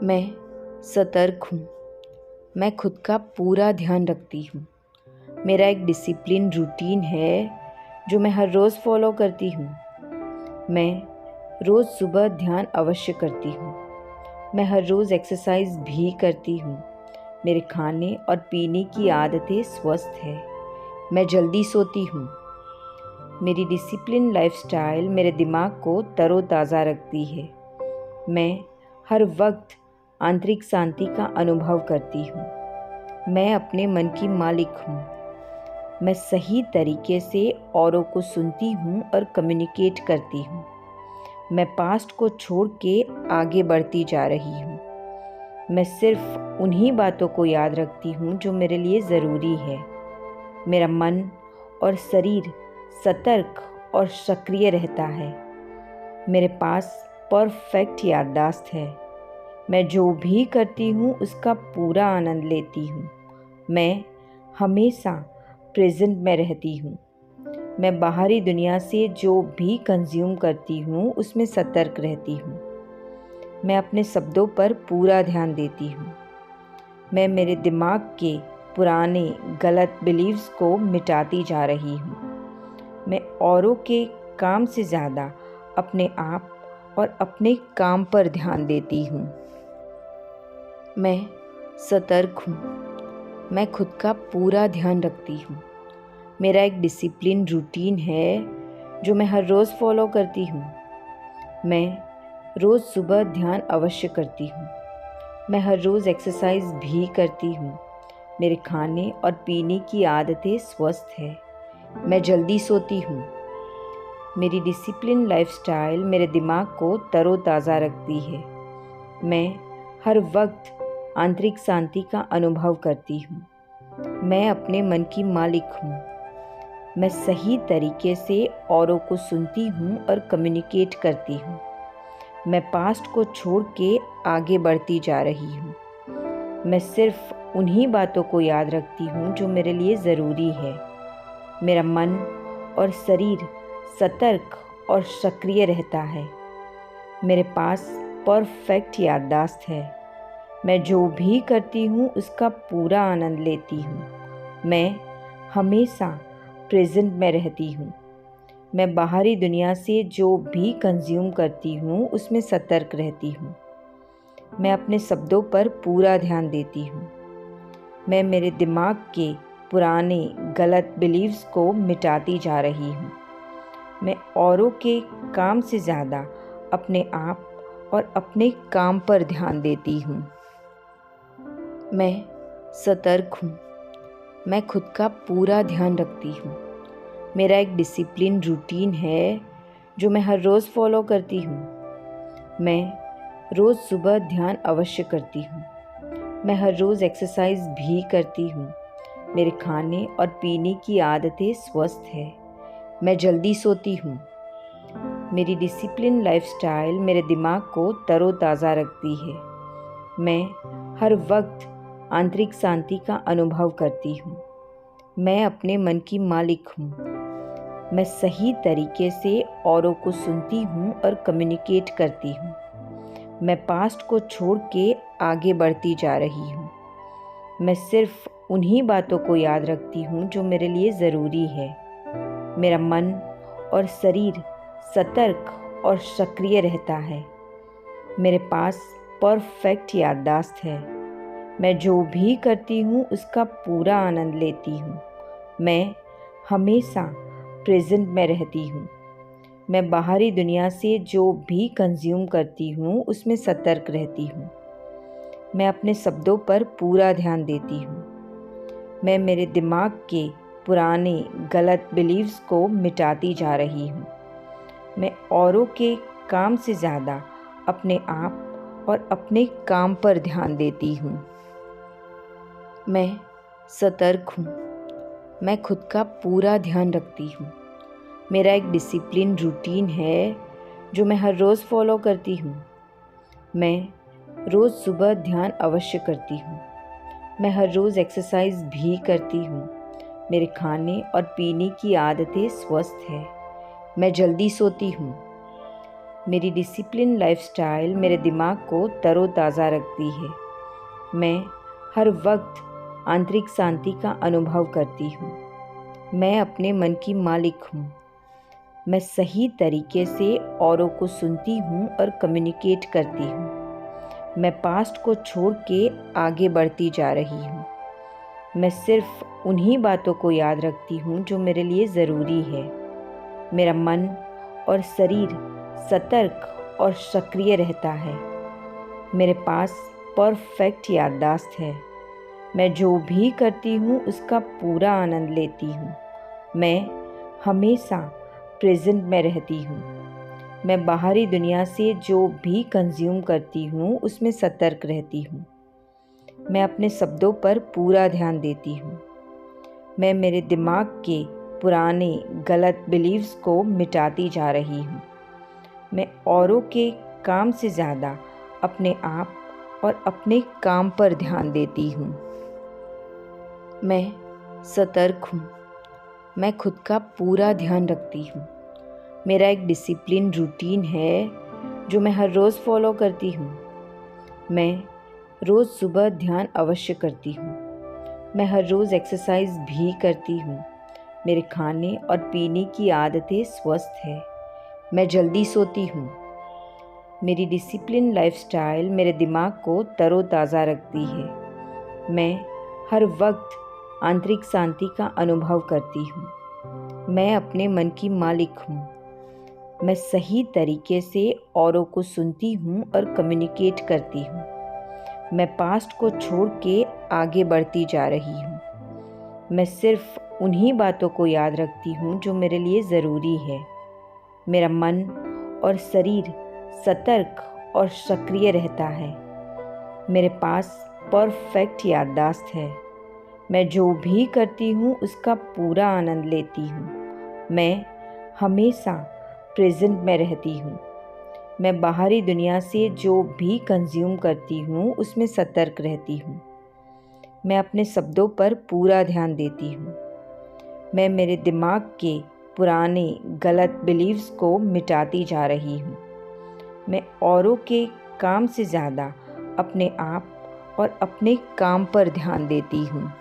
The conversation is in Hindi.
मैं सतर्क हूँ। मैं खुद का पूरा ध्यान रखती हूँ। मेरा एक डिसिप्लिन रूटीन है जो मैं हर रोज़ फॉलो करती हूँ। मैं रोज़ सुबह ध्यान अवश्य करती हूँ। मैं हर रोज़ एक्सरसाइज भी करती हूँ। मेरे खाने और पीने की आदतें स्वस्थ है। मैं जल्दी सोती हूँ। मेरी डिसिप्लिन लाइफस्टाइल मेरे दिमाग को तरोताज़ा रखती है। मैं हर वक्त आंतरिक शांति का अनुभव करती हूँ। मैं अपने मन की मालिक हूँ। मैं सही तरीके से औरों को सुनती हूँ और कम्युनिकेट करती हूँ। मैं पास्ट को छोड़ के आगे बढ़ती जा रही हूँ। मैं सिर्फ उन्हीं बातों को याद रखती हूँ जो मेरे लिए ज़रूरी है। मेरा मन और शरीर सतर्क और सक्रिय रहता है। मेरे पास परफेक्ट याददाश्त है। मैं जो भी करती हूँ उसका पूरा आनंद लेती हूँ। मैं हमेशा प्रेजेंट में रहती हूँ। मैं बाहरी दुनिया से जो भी कंज्यूम करती हूँ उसमें सतर्क रहती हूँ। मैं अपने शब्दों पर पूरा ध्यान देती हूँ। मैं मेरे दिमाग के पुराने गलत बिलीव्स को मिटाती जा रही हूँ। मैं औरों के काम से ज़्यादा अपने आप और अपने काम पर ध्यान देती हूँ। मैं सतर्क हूँ। मैं खुद का पूरा ध्यान रखती हूँ। मेरा एक डिसिप्लिन रूटीन है जो मैं हर रोज़ फॉलो करती हूँ। मैं रोज़ सुबह ध्यान अवश्य करती हूँ। मैं हर रोज़ एक्सरसाइज भी करती हूँ। मेरे खाने और पीने की आदतें स्वस्थ है। मैं जल्दी सोती हूँ। मेरी डिसिप्लिन लाइफस्टाइल मेरे दिमाग को तरोताज़ा रखती है। मैं हर वक्त आंतरिक शांति का अनुभव करती हूँ। मैं अपने मन की मालिक हूँ। मैं सही तरीके से औरों को सुनती हूँ और कम्युनिकेट करती हूँ। मैं पास्ट को छोड़ के आगे बढ़ती जा रही हूँ। मैं सिर्फ उन्हीं बातों को याद रखती हूँ जो मेरे लिए ज़रूरी है। मेरा मन और शरीर सतर्क और सक्रिय रहता है। मेरे पास परफेक्ट याददाश्त है। मैं जो भी करती हूँ उसका पूरा आनंद लेती हूँ। मैं हमेशा प्रेजेंट में रहती हूँ। मैं बाहरी दुनिया से जो भी कंज्यूम करती हूँ उसमें सतर्क रहती हूँ। मैं अपने शब्दों पर पूरा ध्यान देती हूँ। मैं मेरे दिमाग के पुराने गलत बिलीव्स को मिटाती जा रही हूँ। मैं औरों के काम से ज़्यादा अपने आप और अपने काम पर ध्यान देती हूँ। मैं सतर्क हूँ। मैं खुद का पूरा ध्यान रखती हूँ। मेरा एक डिसिप्लिन रूटीन है जो मैं हर रोज़ फॉलो करती हूँ। मैं रोज़ सुबह ध्यान अवश्य करती हूँ। मैं हर रोज़ एक्सरसाइज भी करती हूँ। मेरे खाने और पीने की आदतें स्वस्थ है। मैं जल्दी सोती हूँ। मेरी डिसिप्लिन लाइफस्टाइल मेरे दिमाग को तरोताज़ा रखती है। मैं हर वक्त आंतरिक शांति का अनुभव करती हूँ। मैं अपने मन की मालिक हूँ। मैं सही तरीके से औरों को सुनती हूँ और कम्युनिकेट करती हूँ। मैं पास्ट को छोड़ के आगे बढ़ती जा रही हूँ। मैं सिर्फ उन्हीं बातों को याद रखती हूँ जो मेरे लिए ज़रूरी है। मेरा मन और शरीर सतर्क और सक्रिय रहता है। मेरे पास परफेक्ट याददाश्त है। मैं जो भी करती हूँ उसका पूरा आनंद लेती हूँ। मैं हमेशा प्रेजेंट में रहती हूँ। मैं बाहरी दुनिया से जो भी कंज्यूम करती हूँ उसमें सतर्क रहती हूँ। मैं अपने शब्दों पर पूरा ध्यान देती हूँ। मैं मेरे दिमाग के पुराने गलत बिलीव्स को मिटाती जा रही हूँ। मैं औरों के काम से ज़्यादा अपने आप और अपने काम पर ध्यान देती हूँ। मैं सतर्क हूँ। मैं खुद का पूरा ध्यान रखती हूँ। मेरा एक डिसिप्लिन रूटीन है जो मैं हर रोज़ फॉलो करती हूँ। मैं रोज़ सुबह ध्यान अवश्य करती हूँ। मैं हर रोज़ एक्सरसाइज भी करती हूँ। मेरे खाने और पीने की आदतें स्वस्थ है। मैं जल्दी सोती हूँ। मेरी डिसिप्लिन लाइफस्टाइल मेरे दिमाग को तरोताज़ा रखती है। मैं हर वक्त आंतरिक शांति का अनुभव करती हूँ। मैं अपने मन की मालिक हूँ। मैं सही तरीके से औरों को सुनती हूँ और कम्युनिकेट करती हूँ। मैं पास्ट को छोड़ के आगे बढ़ती जा रही हूँ। मैं सिर्फ उन्हीं बातों को याद रखती हूँ जो मेरे लिए ज़रूरी है। मेरा मन और शरीर सतर्क और सक्रिय रहता है। मेरे पास परफेक्ट याददाश्त है। मैं जो भी करती हूँ उसका पूरा आनंद लेती हूँ। मैं हमेशा प्रेजेंट में रहती हूँ। मैं बाहरी दुनिया से जो भी कंज्यूम करती हूँ उसमें सतर्क रहती हूँ। मैं अपने शब्दों पर पूरा ध्यान देती हूँ। मैं मेरे दिमाग के पुराने गलत बिलीव्स को मिटाती जा रही हूँ। मैं औरों के काम से ज़्यादा अपने आप और अपने काम पर ध्यान देती हूँ। मैं सतर्क हूँ। मैं खुद का पूरा ध्यान रखती हूँ। मेरा एक डिसिप्लिन रूटीन है जो मैं हर रोज़ फॉलो करती हूँ। मैं रोज़ सुबह ध्यान अवश्य करती हूँ। मैं हर रोज़ एक्सरसाइज भी करती हूँ। मेरे खाने और पीने की आदतें स्वस्थ है। मैं जल्दी सोती हूँ। मेरी डिसिप्लिन लाइफस्टाइल मेरे दिमाग को तरोताज़ा रखती है। मैं हर वक्त आंतरिक शांति का अनुभव करती हूँ। मैं अपने मन की मालिक हूँ। मैं सही तरीके से औरों को सुनती हूँ और कम्युनिकेट करती हूँ। मैं पास्ट को छोड़ के आगे बढ़ती जा रही हूँ। मैं सिर्फ उन्हीं बातों को याद रखती हूँ जो मेरे लिए ज़रूरी है। मेरा मन और शरीर सतर्क और सक्रिय रहता है। मेरे पास परफेक्ट याददाश्त है। मैं जो भी करती हूँ उसका पूरा आनंद लेती हूँ। मैं हमेशा प्रेजेंट में रहती हूँ। मैं बाहरी दुनिया से जो भी कंज्यूम करती हूँ उसमें सतर्क रहती हूँ। मैं अपने शब्दों पर पूरा ध्यान देती हूँ। मैं मेरे दिमाग के पुराने गलत बिलीव्स को मिटाती जा रही हूँ। मैं औरों के काम से ज़्यादा अपने आप और अपने काम पर ध्यान देती हूँ।